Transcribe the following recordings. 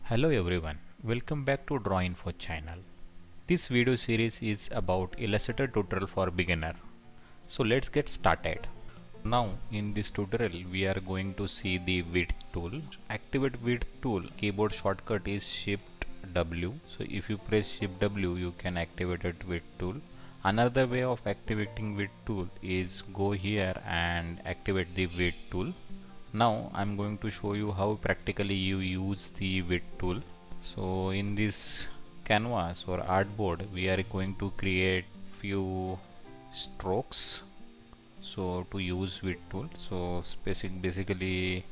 Hello everyone, welcome back to Draw Info channel. This video series is about Illustrator tutorial for beginner. So let's get started. Now in this tutorial we are going to see the width tool. Activate width tool, keyboard shortcut is Shift W. So if you press Shift W you can activate it width tool. Another way of activating width tool is go here and activate the width tool. Now I'm going to show you how practically you use the width tool. So in this canvas or artboard we are going to create few strokes. So to use width tool, so basically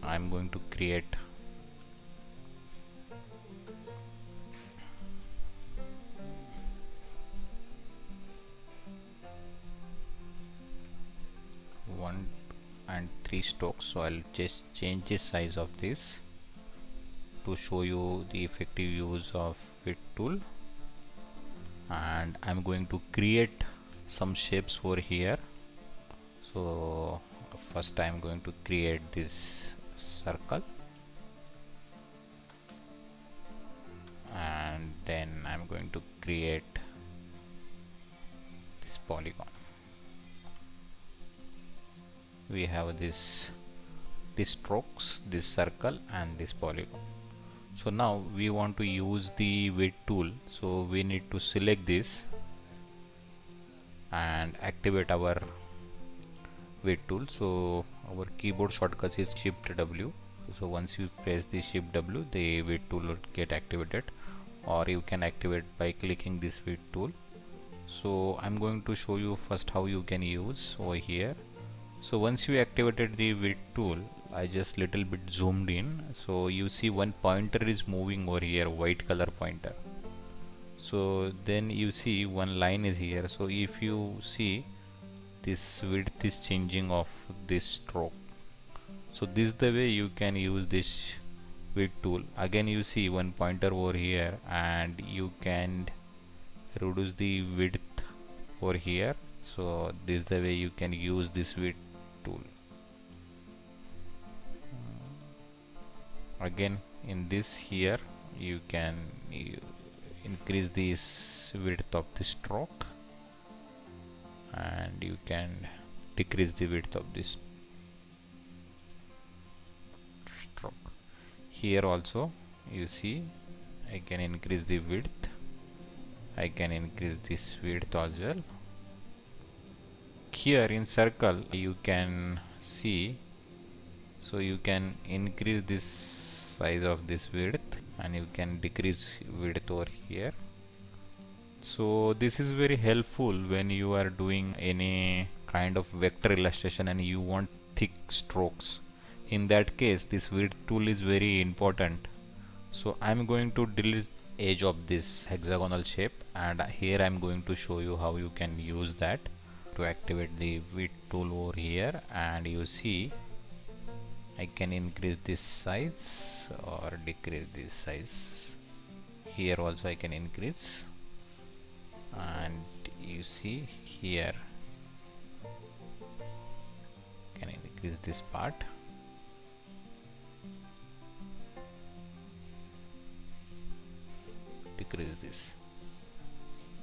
I'm going to create one and three strokes. So I'll just change the size of this to show you the effective use of width tool, and I'm going to create some shapes over here. So first I'm going to create this circle, and then I'm going to create this polygon. We have these strokes, this circle and this polygon. So now we want to use the width tool, so we need to select this and activate our width tool. So our keyboard shortcut is Shift W. So once you press the Shift W, the width tool will get activated, or you can activate by clicking this width tool. So I'm going to show you first how you can use over here. So once you activated the width tool, I just little bit zoomed in. So you see one pointer is moving over here, white color pointer. So then you see one line is here. So if you see, this width is changing of this stroke. So this is the way you can use this width tool. Again you see one pointer over here, and you can reduce the width over here. So this is the way you can use this width tool. Again in this here you can increase this width of the stroke, and you can decrease the width of this stroke. Here also you see I can increase the width, I can increase this width as well. Here in circle you can see, so you can increase this size of this width and you can decrease width over here. So this is very helpful when you are doing any kind of vector illustration and you want thick strokes. In that case this width tool is very important. So I'm going to delete edge of this hexagonal shape, and here I'm going to show you how you can use that to activate the width tool over here. And you see I can increase this size or decrease this size. Here also I can increase, and you see here can increase this part, decrease this.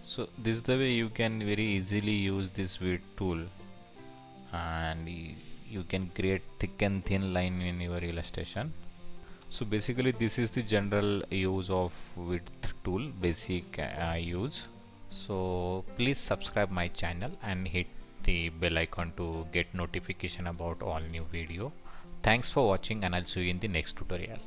So this is the way you can very easily use this width tool, and you can create thick and thin line in your illustration. So basically this is the general use of width tool, basic use. So please subscribe my channel and hit the bell icon to get notification about all new video. Thanks for watching, and I'll see you in the next tutorial.